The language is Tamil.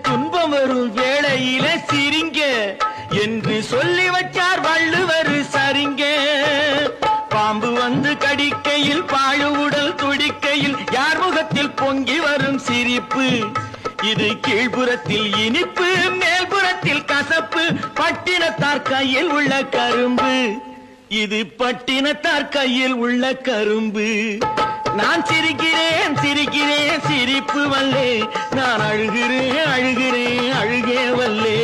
துன்பம் வரும் வேளையில சிரிங்க என்று சொல்லி வச்சார் வள்ளுவர் சரிங்க. பாம்பு வந்து கடிக்கையில் பாழு உடல் துடிக்கையில் யார் முகத்தில் பொங்கி வரும் சிரிப்பு. இது கீழ்புறத்தில் இனிப்பு மேல்புறத்தில் கசப்பு. பட்டினத்தார் கையில் உள்ள கரும்பு. இது பட்டினத்தார் கையில் உள்ள கரும்பு. நான் சிரிக்கிறேன் சிரிக்கிறேன் சிரிப்பு வல்லே. நான் அழுகிறேன் அழுகிறேன் அழுகே வல்லே.